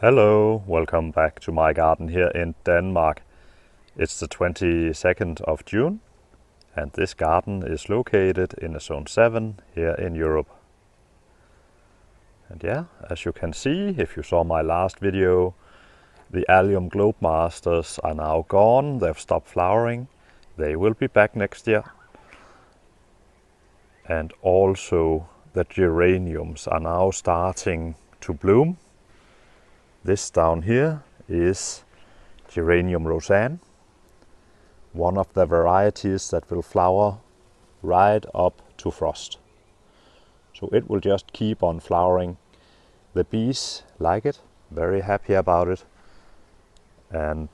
Hello, welcome back to my garden here in Denmark. It's the 22nd of June and this garden is located in a zone 7 here in Europe. And yeah, as you can see, if you saw my last video, the allium globemasters are now gone. They've stopped flowering. They will be back next year. And also the geraniums are now starting to bloom. This down here is Geranium Roseanne, one of the varieties that will flower right up to frost. So it will just keep on flowering. The bees like it, very happy about it. And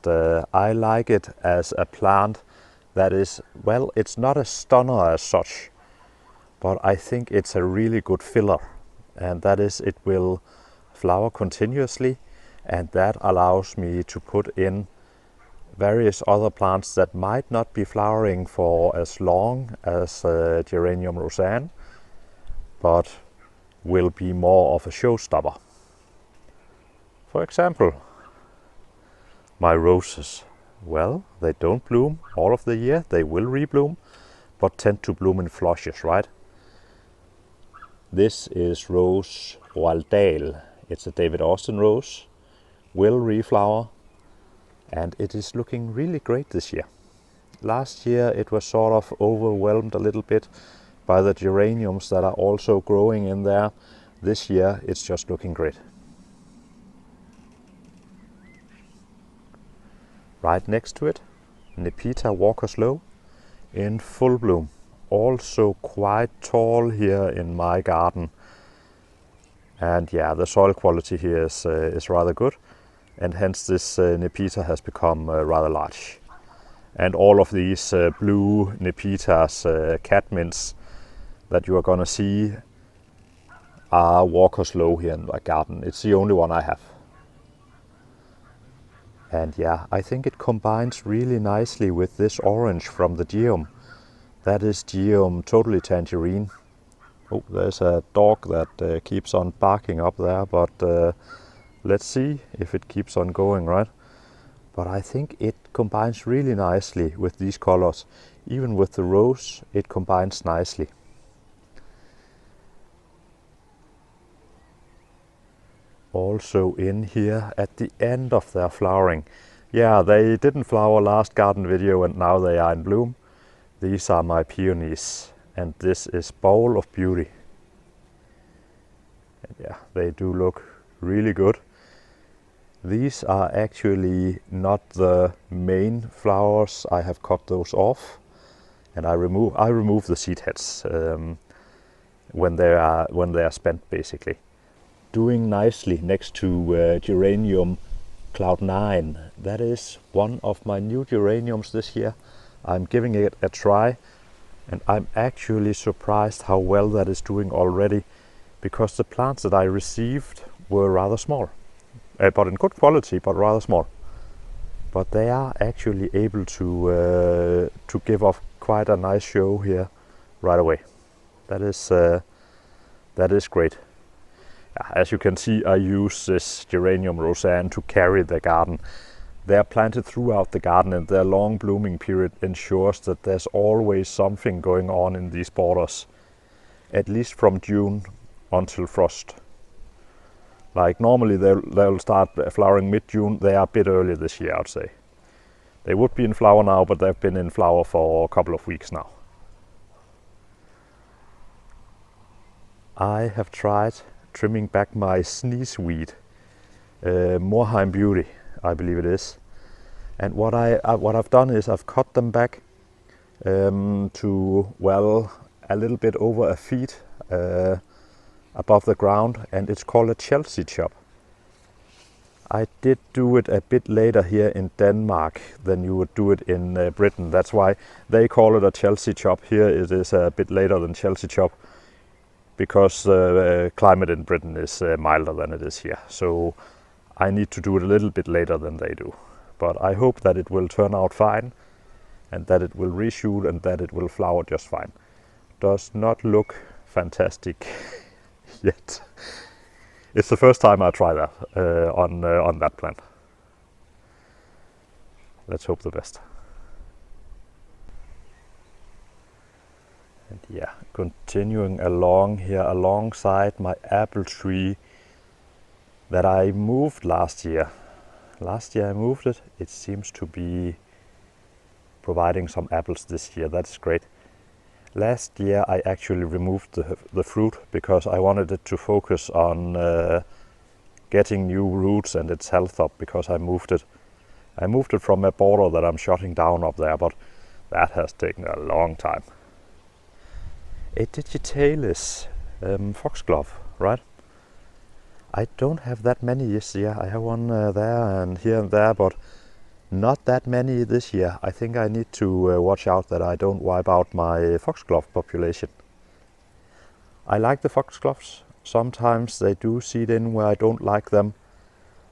I like it as a plant that is, well, it's not a stunner as such, but I think it's a really good filler. And that is, it will flower continuously, and that allows me to put in various other plants that might not be flowering for as long as Geranium Roseanne, but will be more of a showstopper. For example, my roses. Well, they don't bloom all of the year. They will rebloom, but tend to bloom in flushes, right? This is Rose Waldale. It's a David Austin rose. Will reflower, and it is looking really great this year. Last year it was sort of overwhelmed a little bit by the geraniums that are also growing in there. This year it's just looking great. Right next to it, Nepeta Walker Slow in full bloom. Also quite tall here in my garden. And yeah, the soil quality here is rather good. And hence this Nepeta has become rather large. And all of these blue Nepetas, catmints that you are gonna see are Walker Slow here in my garden. It's the only one I have. And yeah, I think it combines really nicely with this orange from the Geum. That is Geum Totally Tangerine. Oh, there's a dog that keeps on barking up there, but let's see if it keeps on going, right? But I think it combines really nicely with these colors. Even with the rose, it combines nicely. Also in here at the end of their flowering. Yeah, they didn't flower last garden video and now they are in bloom. These are my peonies, and this is Bowl of Beauty. And yeah, they do look really good. These are actually not the main flowers. I have cut those off, and I remove the seed heads when they are spent, basically. Doing nicely next to Geranium Cloud 9. That is one of my new geraniums this year. I'm giving it a try, and I'm actually surprised how well that is doing already, because the plants that I received were rather small. But in good quality, but rather small. But they are actually able to give off quite a nice show here right away. That is great. As you can see, I use this Geranium Roseanne to carry the garden. They are planted throughout the garden, and their long blooming period ensures that there's always something going on in these borders, at least from June until frost. Like normally they'll start flowering mid-June. They are a bit early this year, I'd say. They would be in flower now, but they've been in flower for a couple of weeks now. I have tried trimming back my sneezeweed, Moorheim Beauty, I believe it is. And what I've done is I've cut them back to, well, a little bit over a feet above the ground, and it's called a Chelsea chop. I did do it a bit later here in Denmark than you would do it in Britain. That's why they call it a Chelsea chop. Here it is a bit later than Chelsea chop, because the climate in Britain is milder than it is here. So I need to do it a little bit later than they do. But I hope that it will turn out fine, and that it will reshoot, and that it will flower just fine. Does not look fantastic yet. It's the first time I try that on that plant. Let's hope the best. And yeah, continuing along here alongside my apple tree that I moved last year. Last year I moved it. It seems to be providing some apples this year. That's great. Last year I actually removed the fruit because I wanted it to focus on getting new roots and its health up, because I moved it. I moved it from a border that I'm shutting down up there, but that has taken a long time. A digitalis foxglove, right? I don't have that many this year. I have one there and here and there, but not that many this year. I think I need to watch out that I don't wipe out my foxglove population. I like the foxgloves. Sometimes they do seed in where I don't like them,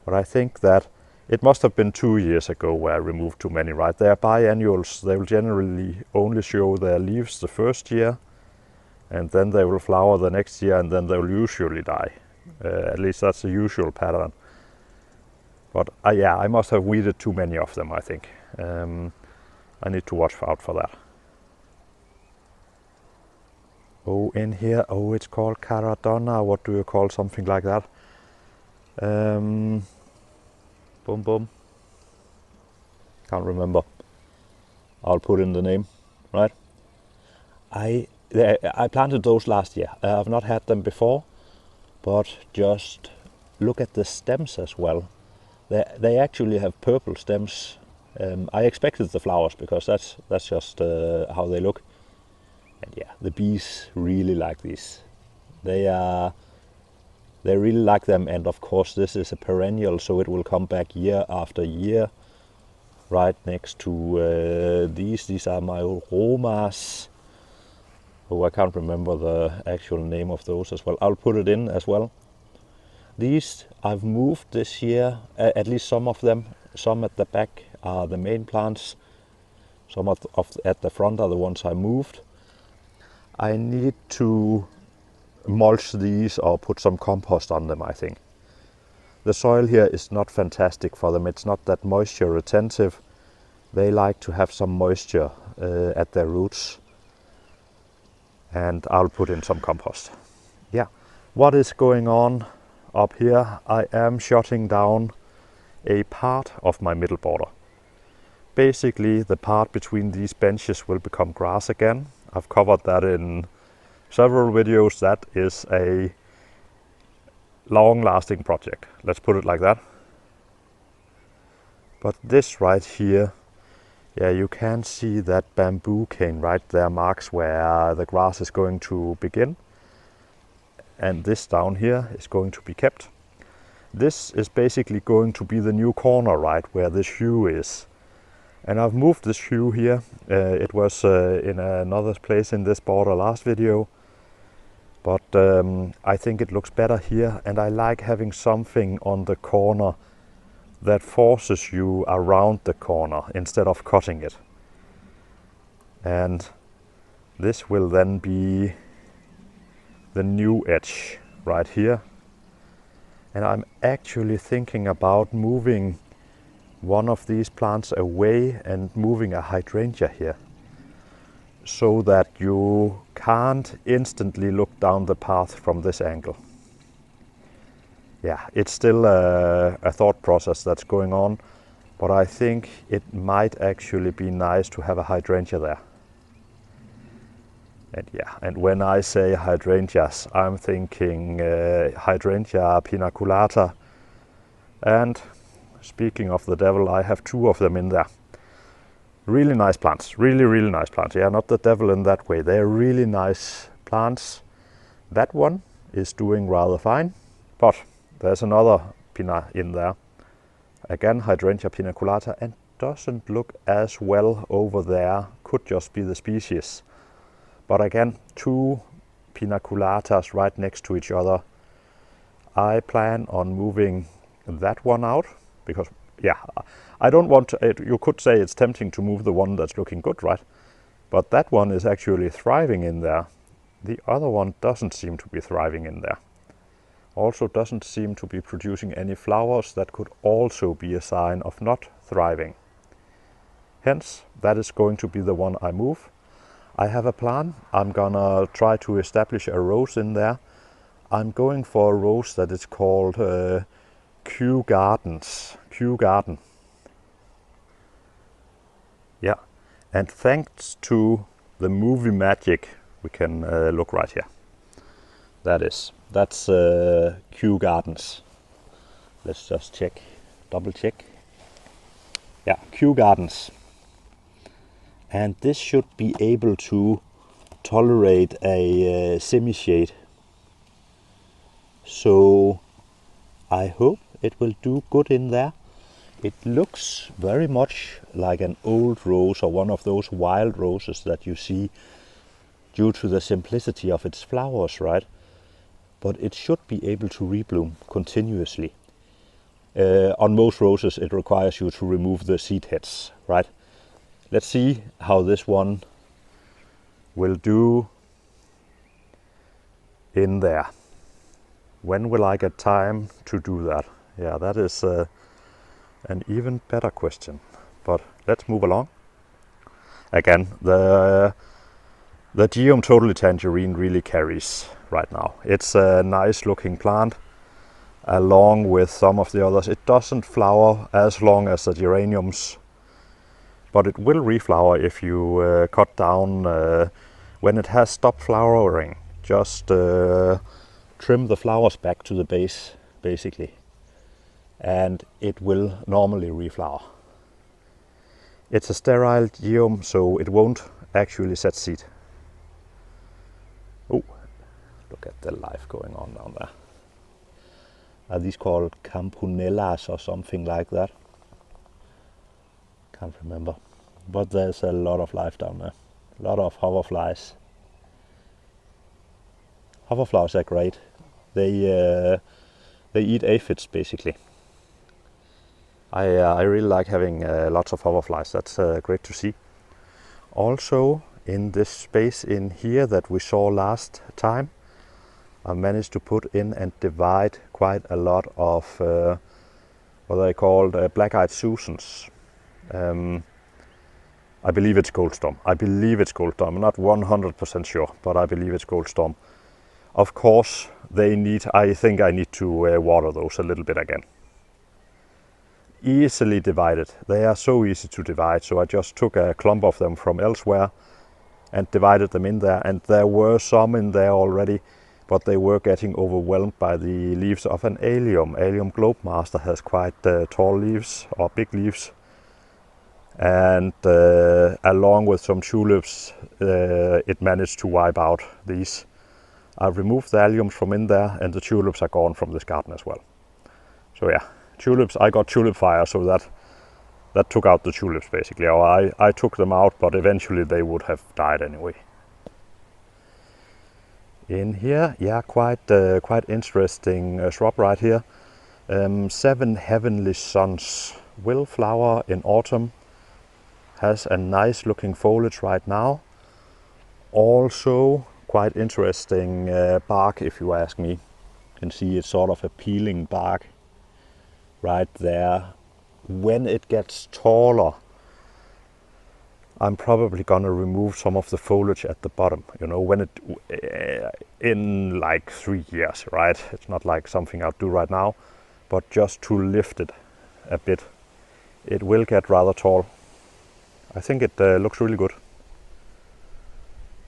but I think that it must have been 2 years ago where I removed too many, right? They are biannuals. They will generally only show their leaves the first year, and then they will flower the next year, and then they will usually die. At least that's the usual pattern. But yeah, I must have weeded too many of them, I think. I need to watch out for that. Oh, in here, oh, it's called Caradonna. What do you call something like that? Boom, boom. Can't remember. I'll put in the name, right? I planted those last year. I've not had them before, but just look at the stems as well. They actually have purple stems. I expected the flowers because that's just how they look. And yeah, the bees really like these. They really like them, and of course this is a perennial, so it will come back year after year. Right next to these are my aromas. Oh, I can't remember the actual name of those as well. I'll put it in as well. These I've moved this year, at least some of them. Some at the back are the main plants. Some at the front are the ones I moved. I need to mulch these or put some compost on them, I think. The soil here is not fantastic for them. It's not that moisture retentive. They like to have some moisture at their roots. And I'll put in some compost. Yeah, what is going on up here? I am shutting down a part of my middle border. Basically, the part between these benches will become grass again. I've covered that in several videos. That is a long-lasting project. Let's put it like that. But this right here, yeah, you can see that bamboo cane right there marks where the grass is going to begin. And this down here is going to be kept. This is basically going to be the new corner, right, where this hue is. And I've moved this hue here. It was in another place in this border last video. But I think it looks better here, and I like having something on the corner that forces you around the corner instead of cutting it. And this will then be the new edge right here. And I'm actually thinking about moving one of these plants away and moving a hydrangea here, so that you can't instantly look down the path from this angle. Yeah, it's still a thought process that's going on, but I think it might actually be nice to have a hydrangea there. And yeah, and when I say hydrangeas, I'm thinking hydrangea pinaculata. And speaking of the devil, I have 2 of them in there. Really nice plants, really nice plants. Yeah, not the devil in that way. They're really nice plants. That one is doing rather fine, but there's another pina in there. Again, hydrangea pinaculata, and doesn't look as well over there. Could just be the species. But again, 2 pinaculatas right next to each other. I plan on moving that one out because, yeah, I don't want to, you could say it's tempting to move the one that's looking good, right? But that one is actually thriving in there. The other one doesn't seem to be thriving in there. Also doesn't seem to be producing any flowers. That could also be a sign of not thriving. Hence, that is going to be the one I move. I have a plan. I'm gonna try to establish a rose in there. I'm going for a rose that is called Kew Gardens. Kew Garden. Yeah, and thanks to the movie magic, we can look right here. That's Kew Gardens. Let's just check, double check. Yeah, Kew Gardens. And this should be able to tolerate a semi-shade. So I hope it will do good in there. It looks very much like an old rose or one of those wild roses that you see due to the simplicity of its flowers, right? But it should be able to rebloom continuously. On most roses it requires you to remove the seed heads, right? Let's see how this one will do in there. When will I get time to do that? Yeah, that is an even better question. But let's move along. Again, the Geum Totally Tangerine really carries right now. It's a nice looking plant along with some of the others. It doesn't flower as long as the geraniums, but it will reflower if you cut down when it has stopped flowering. Just trim the flowers back to the base, basically, and it will normally reflower. It's a sterile geum, so it won't actually set seed. Oh, look at the life going on down there. Are these called campanellas or something like that? Can't remember. But there's a lot of life down there. A lot of hoverflies. Hoverflies are great. They eat aphids basically. I really like having lots of hoverflies. That's great to see. Also, in this space in here that we saw last time, I managed to put in and divide quite a lot of what they called black-eyed Susans. I believe it's Gold Storm. I'm not 100% sure, but I believe it's Gold Storm. Of course, I think I need to water those a little bit again. Easily divided. They are so easy to divide, so I just took a clump of them from elsewhere and divided them in there, and there were some in there already, but they were getting overwhelmed by the leaves of an allium. Allium Globemaster has quite tall leaves, or big leaves, and along with some tulips it managed to wipe out these. I've removed the alliums from in there, and the tulips are gone from this garden as well. So yeah, tulips, I got tulip fire, so that took out the tulips basically, or I took them out, but eventually they would have died anyway. In here, yeah, quite interesting shrub right here. 7 Heavenly Suns will flower in autumn. Has a nice looking foliage right now. Also quite interesting bark, if you ask me. You can see it's sort of a peeling bark right there. When it gets taller, I'm probably gonna remove some of the foliage at the bottom. You know, when in like 3 years, right? It's not like something I'll do right now, but just to lift it a bit. It will get rather tall. I think it looks really good.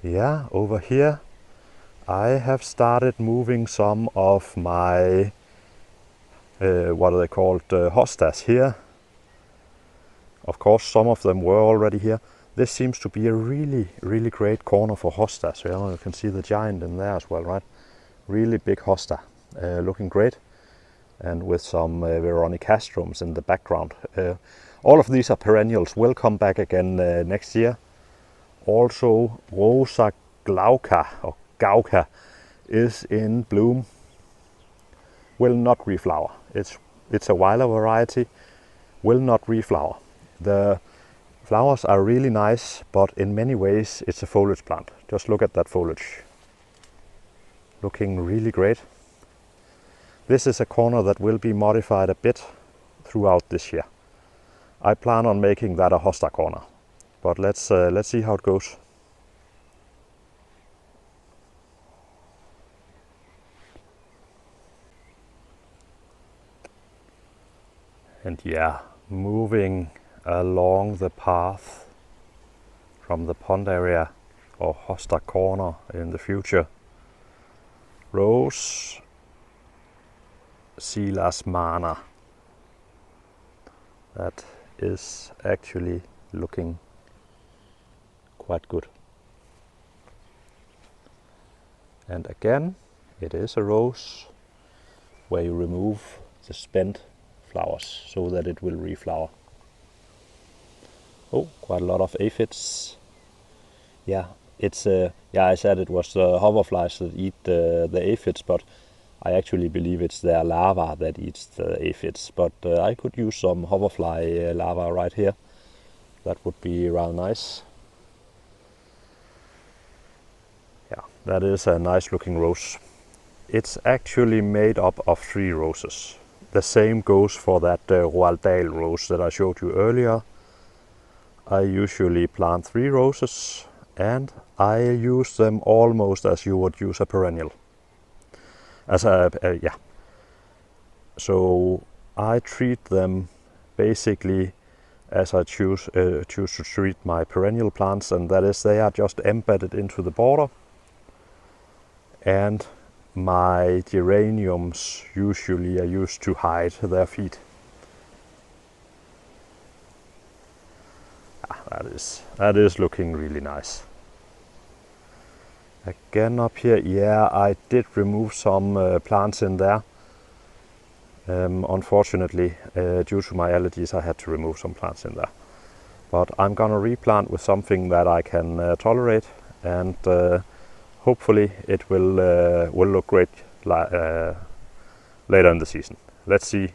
Yeah, over here I have started moving some of my what are they called, hostas here. Of course, some of them were already here. This seems to be a really great corner for hostas. You can see the giant in there as well, right? Really big hosta, looking great, and with some Veronicastrums in the background. All of these are perennials, will come back again next year. Also, Rosa glauca or Gauca is in bloom. Will not reflower. It's a wilder variety. Will not reflower. The flowers are really nice, but in many ways it's a foliage plant. Just look at that foliage. Looking really great. This is a corner that will be modified a bit throughout this year. I plan on making that a hosta corner, but let's see how it goes. And yeah, moving along the path from the pond area or hosta corner in the future. Rose Silas Mana. That is actually looking quite good. And again, it is a rose where you remove the spent flowers so that it will reflower. Oh, quite a lot of aphids. Yeah, it's I said it was the hoverflies that eat the aphids, but I actually believe it's their larva that eats the aphids. But I could use some hoverfly larva right here. That would be rather nice. Yeah, that is a nice looking rose. It's actually made up of 3 roses. The same goes for that Roald Dahl rose that I showed you earlier. I usually plant 3 roses and I use them almost as you would use a perennial. So I treat them basically as I choose to treat my perennial plants, and that is they are just embedded into the border. And my geraniums usually are used to hide their feet. That is looking really nice. Again up here, yeah, I did remove some plants in there. Unfortunately, due to my allergies, I had to remove some plants in there. But I'm gonna replant with something that I can tolerate, and hopefully it will look great later in the season. Let's see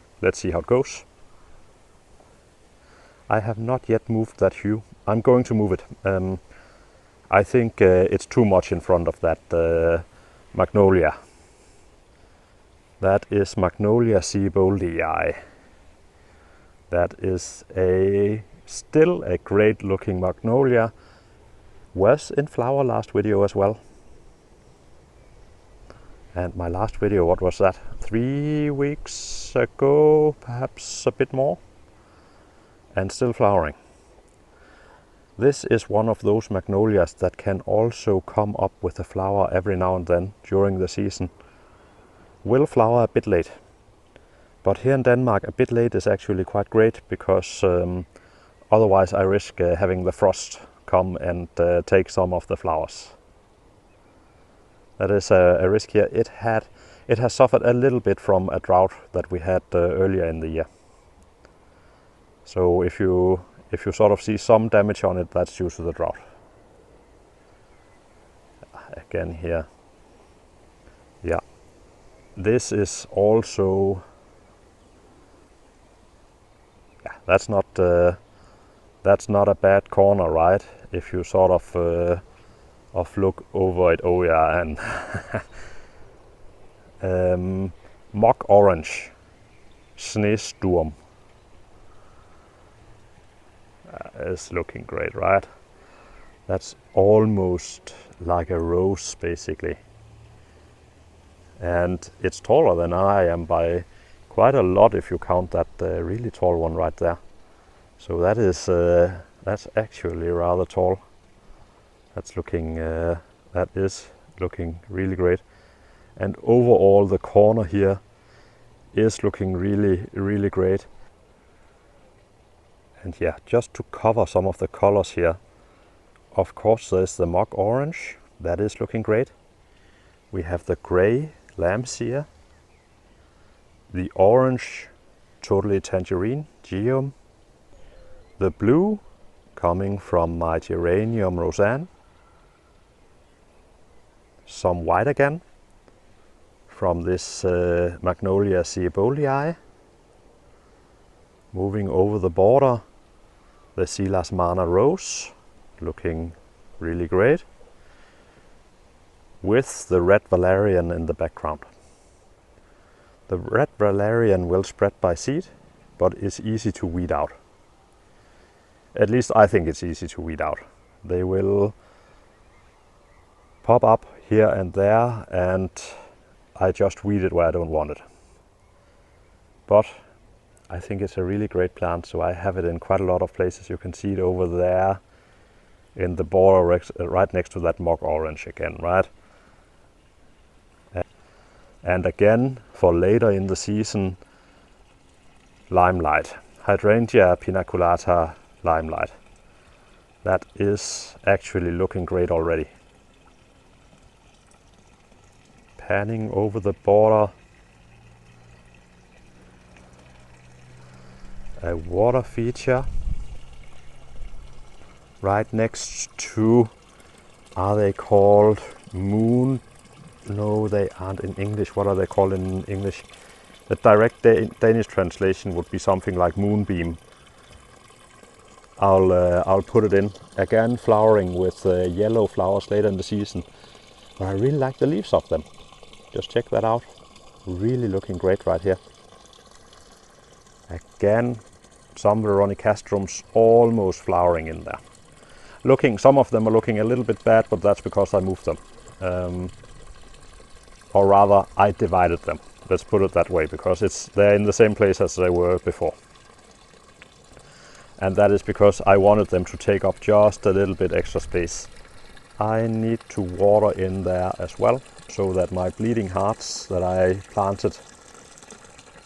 how it goes. I have not yet moved that hue. I'm going to move it. I think it's too much in front of that magnolia. That is Magnolia Sieboldi. That is still a great looking magnolia. Was in flower last video as well. And my last video, what was that? 3 weeks ago, perhaps a bit more. And still flowering. This is one of those magnolias that can also come up with a flower every now and then during the season. Will flower a bit late. But here in Denmark, a bit late is actually quite great, because otherwise I risk having the frost come and take some of the flowers. That is a risk here. It has suffered a little bit from a drought that we had earlier in the year. So if you sort of see some damage on it, that's due to the drought. Again here. Yeah. This is also, yeah, that's not a bad corner, right? If you sort of look over it. Oh yeah, and mock orange, Schneesturm. Is looking great, right? That's almost like a rose basically, and it's taller than I am by quite a lot if you count that really tall one right there. So that is that's actually rather tall. That is looking really great, and overall the corner here is looking really great. And yeah, just to cover some of the colors here, of course there's the mock orange, that is looking great. We have the gray lambsear, the orange totally tangerine geum, the blue coming from my geranium Roseanne, some white again from this Magnolia Sieboldi. Moving over the border, the Silas Mana rose, looking really great, with the red valerian in the background. The red valerian will spread by seed, but is easy to weed out. At least I think it's easy to weed out. They will pop up here and there, and I just weed it where I don't want it. But I think it's a really great plant, so I have it in quite a lot of places. You can see it over there in the border right next to that mock orange again, right? And again, for later in the season, limelight. Hydrangea pinaculata limelight. That is actually looking great already. Panning over the border. A water feature right next to, are they called moon? No, they aren't in English. What are they called in English? The direct Danish translation would be something like moonbeam. I'll put it in. Again, flowering with yellow flowers later in the season. But I really like the leaves of them. Just check that out. Really looking great right here. Again, some Veronicastrums almost flowering in there. Some of them are looking a little bit bad, but that's because I moved them. Or rather, I divided them. Let's put it that way, because they're in the same place as they were before. And that is because I wanted them to take up just a little bit extra space. I need to water in there as well, so that my bleeding hearts that I planted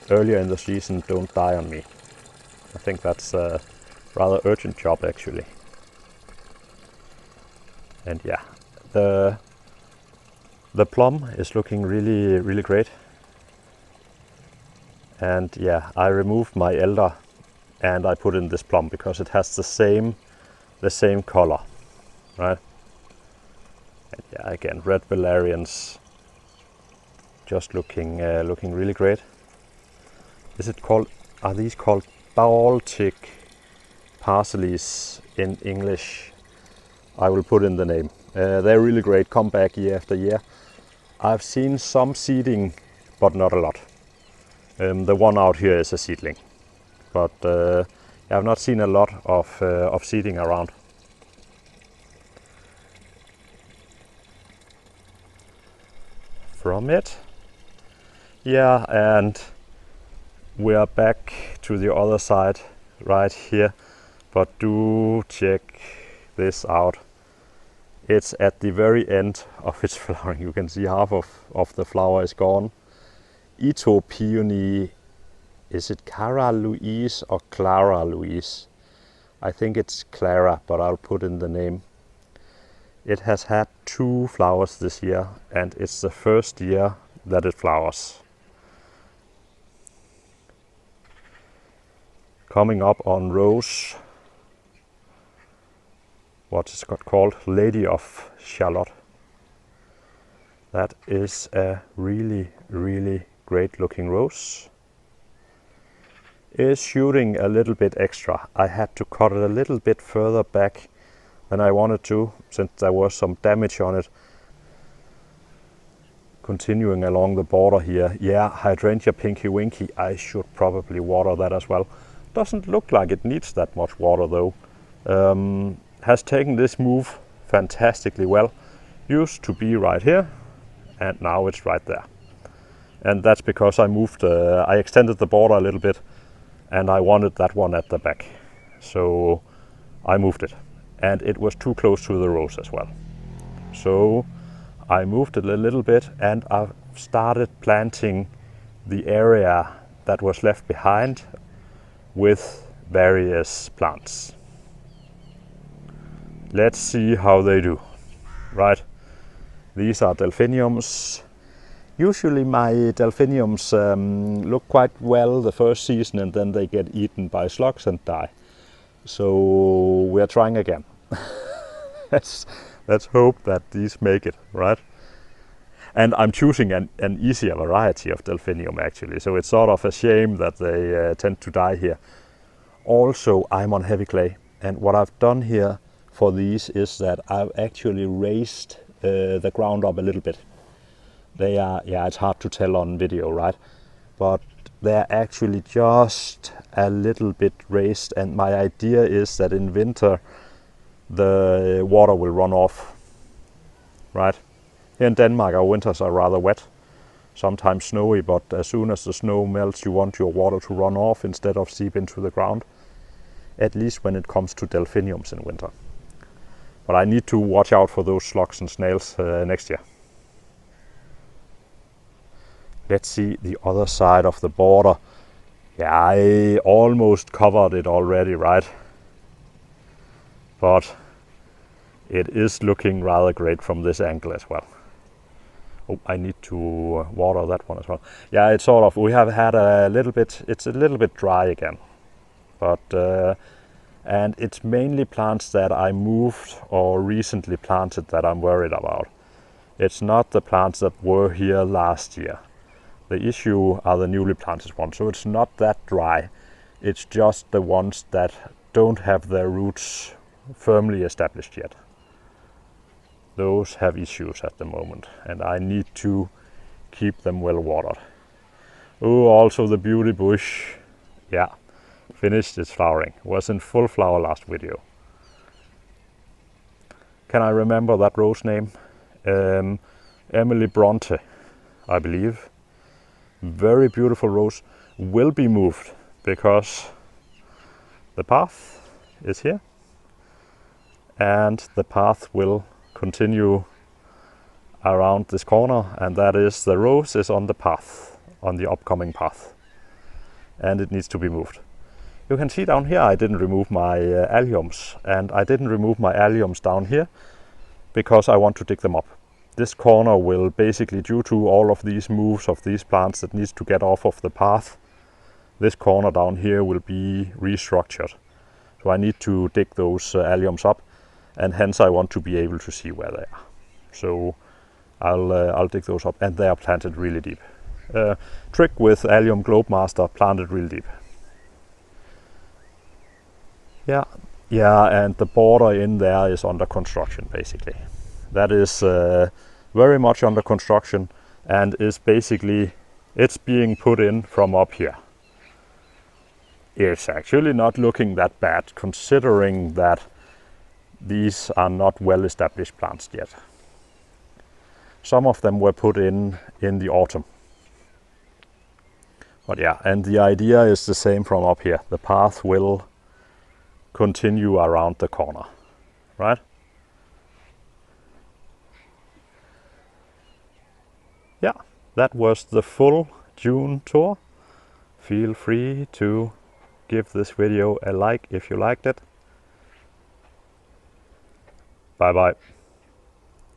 earlier in the season don't die on me. I think that's a rather urgent job actually. And yeah, the plum is looking really, really great. And yeah, I removed my elder and I put in this plum because it has the same color, right? And yeah, again, red valerians just looking really great. Are these called Baltic parsleys in English? I will put in the name. They're really great, come back year after year. I've seen some seeding, but not a lot. The one out here is a seedling, but I've not seen a lot of seeding around. From it. Yeah, and we are back to the other side right here, but do check this out. It's at the very end of its flowering. You can see half of the flower is gone. Ito Peony, is it Cara Louise or Clara Louise? I think it's Clara, but I'll put in the name. It has had 2 flowers this year, and it's the first year that it flowers. Coming up on Rose, what is it called? Lady of Charlotte. That is a really, really great looking rose. Is shooting a little bit extra. I had to cut it a little bit further back than I wanted to, since there was some damage on it. Continuing along the border here, yeah, Hydrangea Pinky Winky, I should probably water that as well. Doesn't look like it needs that much water though. Has taken this move fantastically well. Used to be right here, and now it's right there. And that's because I extended the border a little bit, and I wanted that one at the back. So I moved it. And it was too close to the rose as well. So I moved it a little bit, and I've started planting the area that was left behind with various plants. Let's see how they do, right? These are delphiniums. Usually my delphiniums look quite well the first season, and then they get eaten by slugs and die. So we're trying again. Let's hope that these make it, right? And I'm choosing an easier variety of delphinium actually, so it's sort of a shame that they tend to die here. Also, I'm on heavy clay, and what I've done here for these is that I've actually raised the ground up a little bit. They are, yeah, it's hard to tell on video, right? but they're actually just a little bit raised, and my idea is that in winter the water will run off, right? Here in Denmark our winters are rather wet, sometimes snowy, but as soon as the snow melts you want your water to run off instead of seep into the ground, at least when it comes to delphiniums in winter. But I need to watch out for those slugs and snails next year. Let's see the other side of the border. Yeah, I almost covered it already, right? But it is looking rather great from this angle as well. Oh, I need to water that one as well. Yeah, it's sort of, we have had a little bit, it's a little bit dry again. But, and it's mainly plants that I moved or recently planted that I'm worried about. It's not the plants that were here last year. The issue are the newly planted ones, so it's not that dry. It's just the ones that don't have their roots firmly established yet. Those have issues at the moment, and I need to keep them well watered. Oh, also the beauty bush, yeah, finished its flowering. Was in full flower last video. Can I remember that rose name? Emily Bronte, I believe. Very beautiful rose. Will be moved because the path is here, and the path will continue around this corner, and that is the rose is on the path, on the upcoming path, and it needs to be moved. You can see down here I didn't remove my alliums, and I didn't remove my alliums down here because I want to dig them up. This corner will basically, due to all of these moves of these plants that needs to get off of the path, this corner down here will be restructured. So I need to dig those alliums up, and hence I want to be able to see where they are. So I'll dig those up, and they are planted really deep. Trick with Allium Globemaster, planted really deep. Yeah, and the border in there is under construction basically. That is very much under construction, and is basically, it's being put in from up here. It's actually not looking that bad considering that these are not well established plants yet. Some of them were put in the autumn. But yeah, and the idea is the same from up here. The path will continue around the corner, right? Yeah, that was the full June tour. Feel free to give this video a like if you liked it. Bye bye.